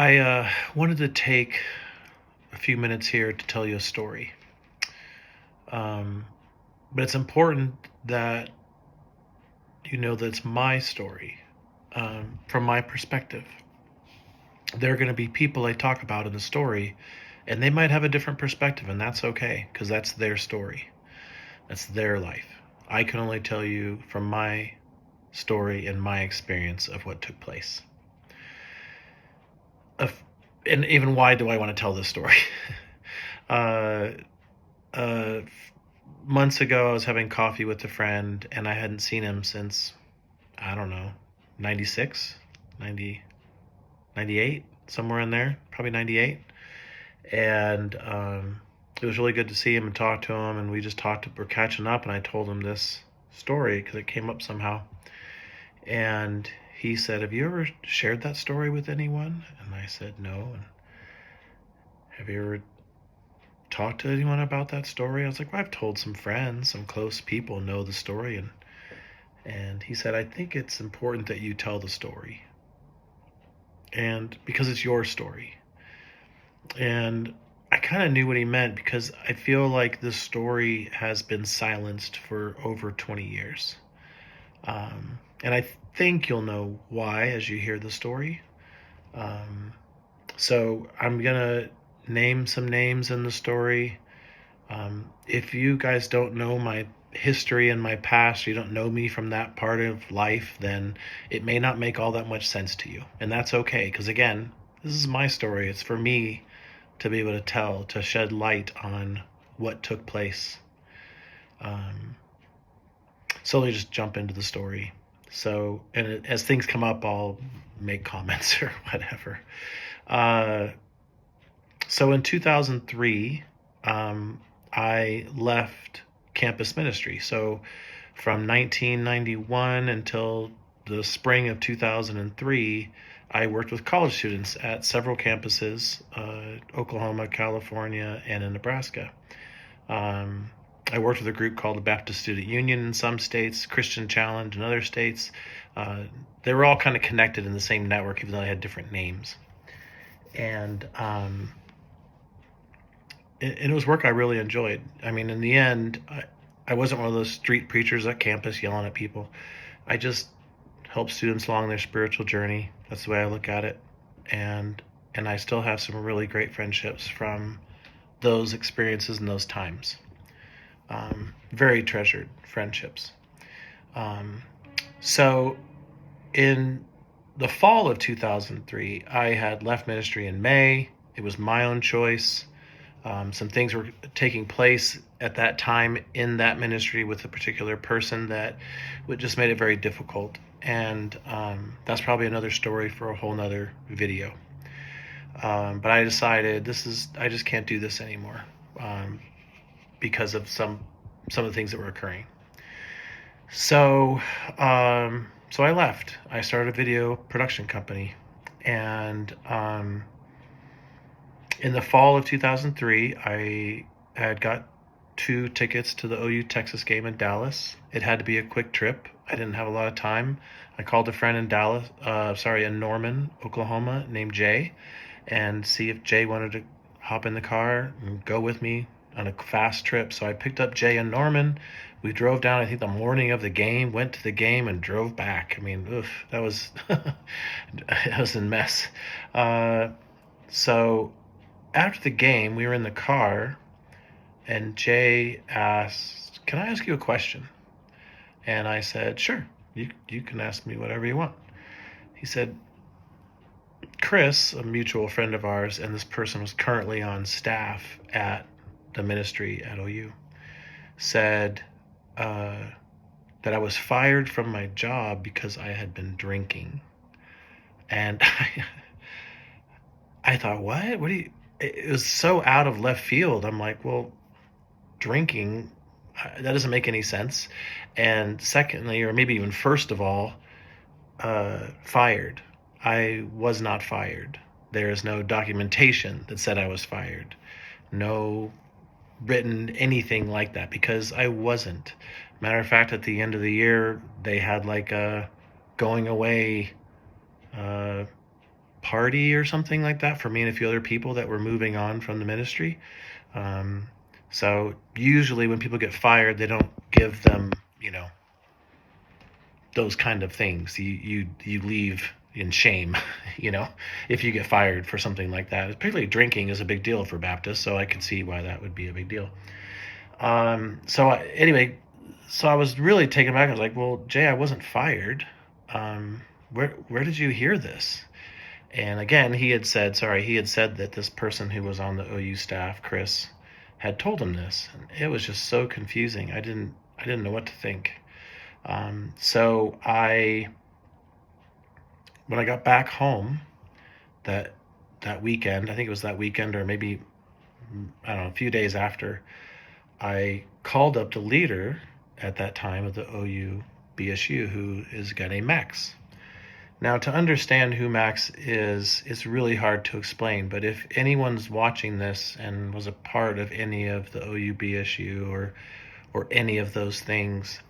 I wanted to take a few minutes here to tell you a story. Um, but it's important that you know that it's my story from my perspective. There are going to be people I talk about in the story, and they might have a different perspective, and that's okay because that's their story. That's their life. I can only tell you from my story and my experience of what took place. Of, and even why do I want to tell this story? uh, uh, Months ago, I was having coffee with a friend, and I hadn't seen him since, I don't know, 96, 90, 98, somewhere in there, probably 98. And it was really good to see him and talk to him. And we just we're catching up, and I told him this story because it came up somehow. And he said, "Have you ever shared that story with anyone?" And I said, "No." And have you ever talked to anyone about that story? I was like, "Well, I've told some friends, some close people know the story." And he said, "I think it's important that you tell the story. And because it's your story." And I kind of knew what he meant because I feel like this story has been silenced for over 20 years. And I think you'll know why as you hear the story. Um, so I'm going to name some names in the story. If you guys don't know my history and my past, you don't know me from that part of life, then it may not make all that much sense to you. And that's okay, because again, this is my story. It's for me to be able to tell, to shed light on what took place. So let me just jump into the story. So, as things come up, I'll make comments or whatever. Uh, so in 2003, I left campus ministry. So from 1991 until the spring of 2003, I worked with college students at several campuses, Oklahoma, California, and in Nebraska. I worked with a group called the Baptist Student Union in some states, Christian Challenge in other states. They were all kind of connected in the same network, even though they had different names. And it was work I really enjoyed. I mean, in the end, I wasn't one of those street preachers at campus yelling at people. I just helped students along their spiritual journey. That's the way I look at it. And I still have some really great friendships from those experiences and those times. Very treasured friendships. Um, so in the fall of 2003, I had left ministry in May. It was my own choice. Some things were taking place at that time in that ministry with a particular person that just made it very difficult. And that's probably another story for a whole nother video. But I decided I just can't do this anymore because of some of the things that were occurring. So I left. I started a video production company, and in the fall of 2003, I had got 2 tickets to the OU Texas game in Dallas. It had to be a quick trip. I didn't have a lot of time. I called a friend in Norman, Oklahoma, named Jay, and see if Jay wanted to hop in the car and go with me on a fast trip. So I picked up Jay in Norman. We drove down, I think, the morning of the game, went to the game, and drove back. I mean, that was that was a mess. So after the game, we were in the car, and Jay asked, "Can I ask you a question?" And I said, "Sure, you can ask me whatever you want." He said, "Chris, a mutual friend of ours, and this person was currently on staff at the ministry at OU, said that I was fired from my job because I had been drinking." And I thought, what? What do you? It was so out of left field. I'm like, well, drinking, that doesn't make any sense. And secondly, or maybe even first of all, fired. I was not fired. There is no documentation that said I was fired. No written anything like that, because I wasn't. Matter of fact, at the end of the year, they had like a going away party or something like that for me and a few other people that were moving on from the ministry. So usually when people get fired, they don't give them, those kind of things. You leave in shame, if you get fired for something like that. Particularly drinking is a big deal for Baptists, so I can see why that would be a big deal. Anyway, so I was really taken back. I was like, well, Jay, I wasn't fired. Where did you hear this? And again, he had said that this person who was on the OU staff, Chris, had told him this. And it was just so confusing. I didn't know what to think. So when I got back home that weekend, I think it was that weekend, or maybe, I don't know, a few days after, I called up the leader at that time of the OU BSU, who is a guy named Max. Now, to understand who Max is, it's really hard to explain, but if anyone's watching this and was a part of any of the OU BSU or any of those things,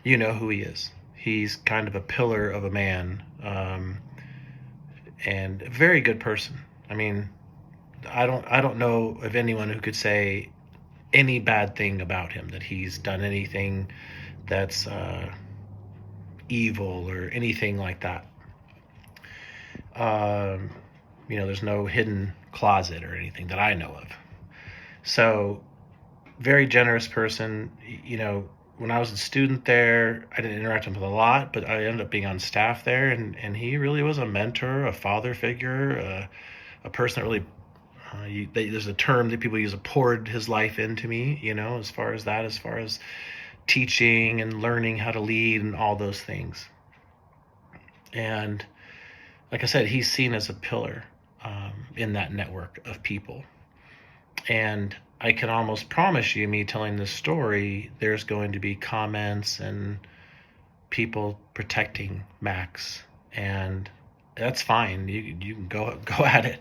you know who he is. He's kind of a pillar of a man, and a very good person. I mean, I don't know of anyone who could say any bad thing about him, that he's done anything that's evil or anything like that. There's no hidden closet or anything that I know of. So, very generous person. When I was a student there, I didn't interact with him a lot, but I ended up being on staff there, and he really was a mentor, a father figure, a person that really, there's a term that people use, poured his life into me, as far as teaching and learning how to lead and all those things. And like I said, he's seen as a pillar in that network of people. And I can almost promise you, me telling this story, there's going to be comments and people protecting Max, and that's fine. You can go at it.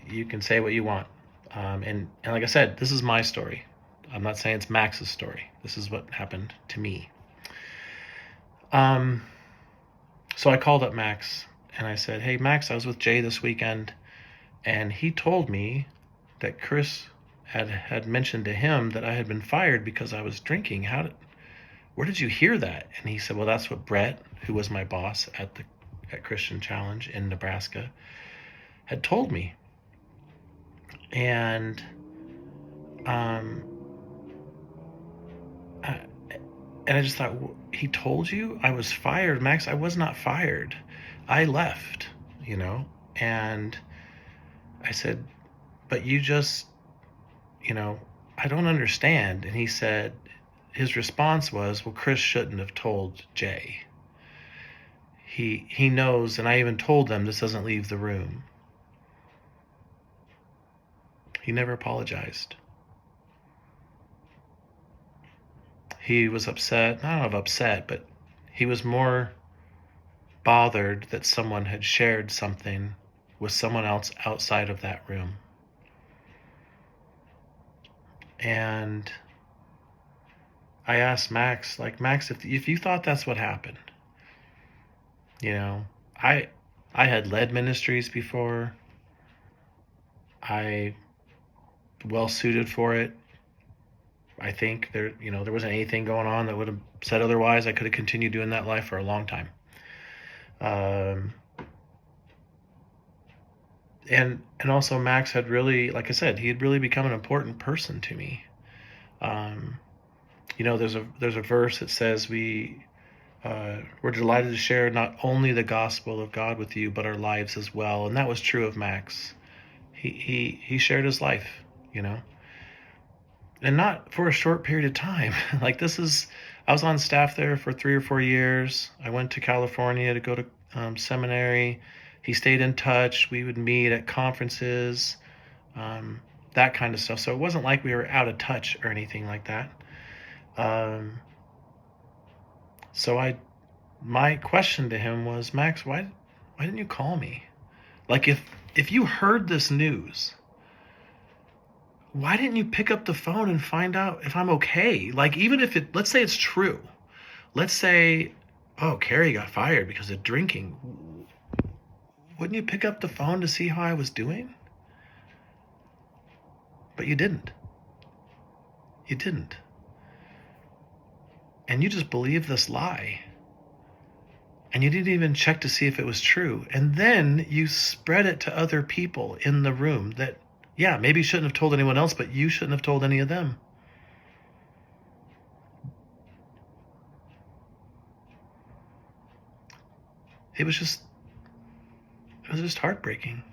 You can say what you want. And like I said, this is my story. I'm not saying it's Max's story. This is what happened to me. So I called up Max and I said, "Hey, Max, I was with Jay this weekend, and he told me that Chris had mentioned to him that I had been fired because I was drinking. Where did you hear that?" And he said, "Well, that's what Brett, who was my boss at Christian Challenge in Nebraska, had told me." And I just thought, he told you I was fired? Max, I was not fired. I left, and I said, "But you just, I don't understand." And he said, his response was, "Well, Chris shouldn't have told Jay. He knows, and I even told them this doesn't leave the room." He never apologized. He was upset. I don't know if upset, but he was more bothered that someone had shared something with someone else outside of that room. And I asked Max, "Max, if you thought that's what happened, I had led ministries before. I well suited for it. I think there wasn't anything going on that would have said otherwise. I could have continued doing that life for a long time." And also Max had really, like I said, he had really become an important person to me. There's a verse that says we're delighted to share not only the gospel of God with you, but our lives as well. And that was true of Max. He shared his life, and not for a short period of time. I was on staff there for 3 or 4 years. I went to California to go to seminary. He stayed in touch. We would meet at conferences, that kind of stuff. So it wasn't like we were out of touch or anything like that. So my question to him was, "Max, why didn't you call me? If you heard this news, why didn't you pick up the phone and find out if I'm okay? Even if let's say it's true. Let's say oh, Carrie got fired because of drinking. Wouldn't you pick up the phone to see how I was doing? But you didn't. You didn't. And you just believed this lie. And you didn't even check to see if it was true. And then you spread it to other people in the room that, yeah, maybe you shouldn't have told anyone else, but you shouldn't have told any of them. It was just heartbreaking.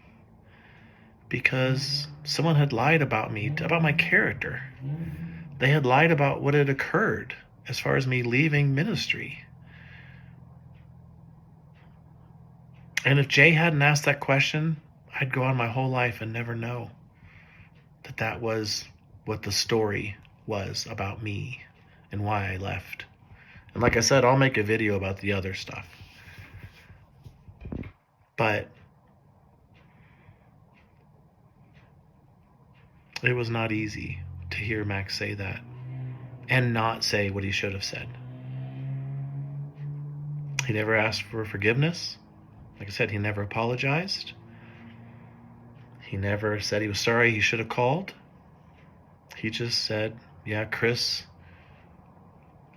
Because someone had lied about me, about my character. They had lied about what had occurred as far as me leaving ministry. And if Jay hadn't asked that question, I'd go on my whole life and never know that that was what the story was about me and why I left. And like I said, I'll make a video about the other stuff. But it was not easy to hear Max say that and not say what he should have said. He never asked for forgiveness. Like I said, he never apologized. He never said he was sorry, he should have called. He just said, yeah, Chris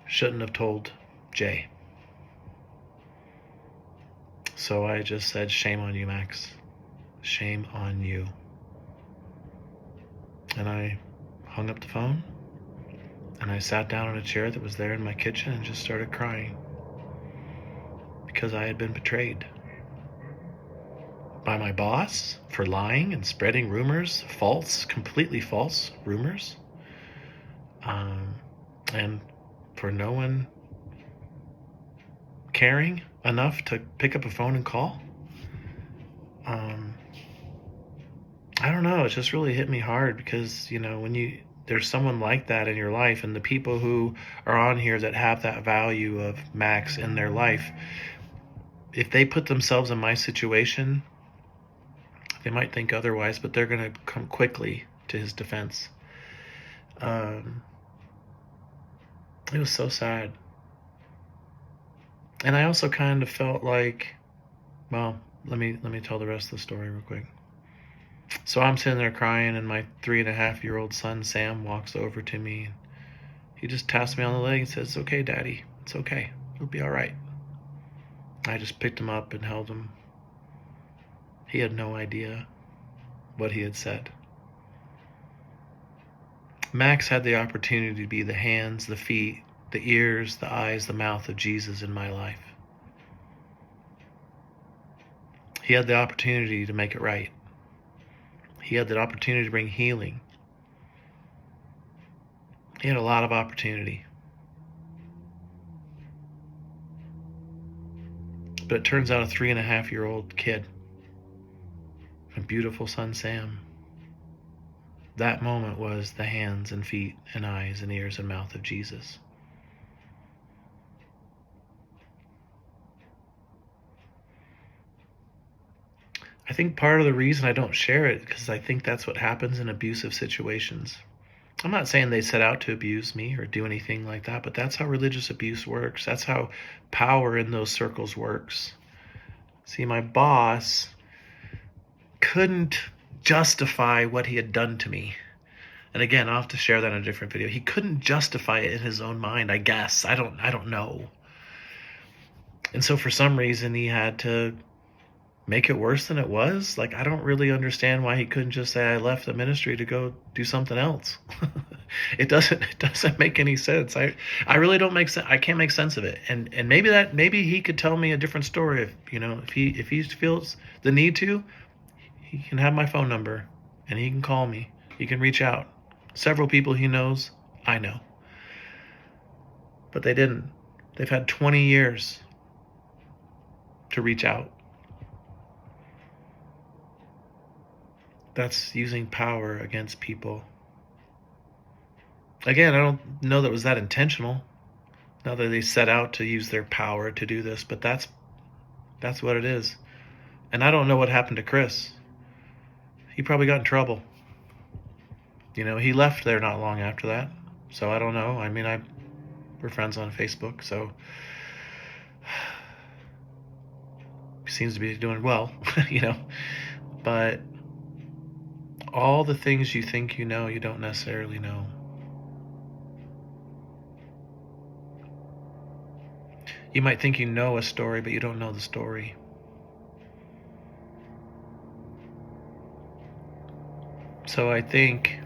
shouldn't have told Jay. So I just said, shame on you, Max. Shame on you. And I hung up the phone and I sat down in a chair that was there in my kitchen and just started crying because I had been betrayed by my boss for lying and spreading rumors, completely false rumors, and for no one caring enough to pick up a phone and call. I don't know, it just really hit me hard because, when there's someone like that in your life, and the people who are on here that have that value of Max in their life, if they put themselves in my situation, they might think otherwise, but they're going to come quickly to his defense. It was so sad. And I also kind of felt like, well, let me tell the rest of the story real quick. So I'm sitting there crying, and my 3.5-year-old son, Sam, walks over to me. He just taps me on the leg and says, "It's okay, Daddy. It's okay. It'll be all right." I just picked him up and held him. He had no idea what he had said. Max had the opportunity to be the hands, the feet, the ears, the eyes, the mouth of Jesus in my life. He had the opportunity to make it right. He had the opportunity to bring healing. He had a lot of opportunity. But it turns out a 3.5-year-old kid, a beautiful son, Sam, that moment was the hands and feet and eyes and ears and mouth of Jesus. I think part of the reason I don't share it because I think that's what happens in abusive situations. I'm not saying they set out to abuse me or do anything like that, but that's how religious abuse works. That's how power in those circles works. See, my boss couldn't justify what he had done to me. And again, I'll have to share that in a different video. He couldn't justify it in his own mind, I guess. I don't know. And so for some reason he had to make it worse than it was. Like, I don't really understand why he couldn't just say, I left the ministry to go do something else. It doesn't make any sense. I really don't make sense. I can't make sense of it. And maybe he could tell me a different story if he feels the need to. He can have my phone number and he can call me. He can reach out. Several people he knows, I know. But they didn't. They've had 20 years to reach out. That's using power against people. Again, I don't know that it was that intentional. Not that they set out to use their power to do this, but that's what it is. And I don't know what happened to Chris. He probably got in trouble. He left there not long after that. So I don't know. I mean, we're friends on Facebook, so Seems to be doing well, you know. But all the things you think you know, you don't necessarily know. You might think you know a story, but you don't know the story. So I think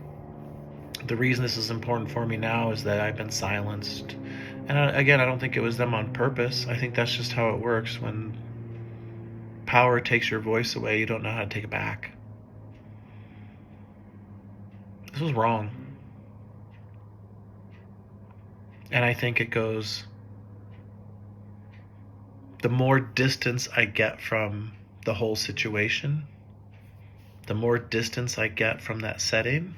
the reason this is important for me now is that I've been silenced. And again, I don't think it was them on purpose. I think that's just how it works. When power takes your voice away, you don't know how to take it back. This was wrong. And I think it goes, the more distance I get from the whole situation, the more distance I get from that setting,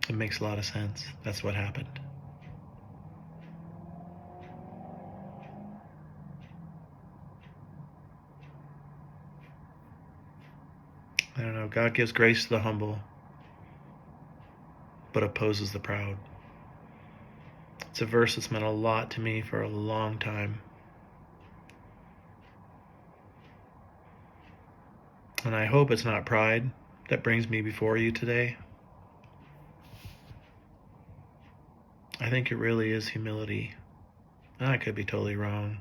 it makes a lot of sense. That's what happened. I don't know. God gives grace to the humble, but opposes the proud. It's a verse that's meant a lot to me for a long time. And I hope it's not pride that brings me before you today. I think it really is humility. And I could be totally wrong.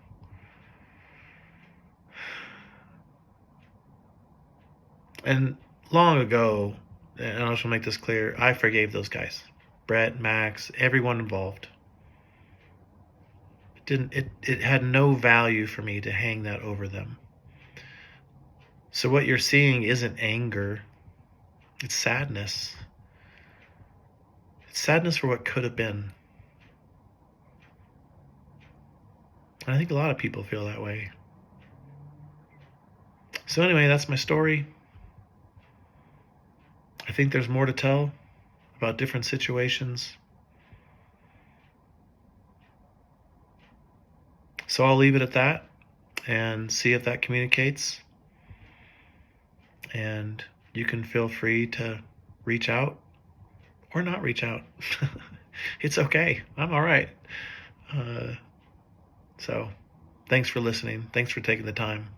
And long ago, and I shall make this clear, I forgave those guys. Brett, Max, everyone involved. It had no value for me to hang that over them. So what you're seeing isn't anger, it's sadness. It's sadness for what could have been. And I think a lot of people feel that way. So anyway, that's my story. I think there's more to tell about different situations. So I'll leave it at that and see if that communicates. And you can feel free to reach out or not reach out. It's okay. I'm all right. So thanks for listening. Thanks for taking the time.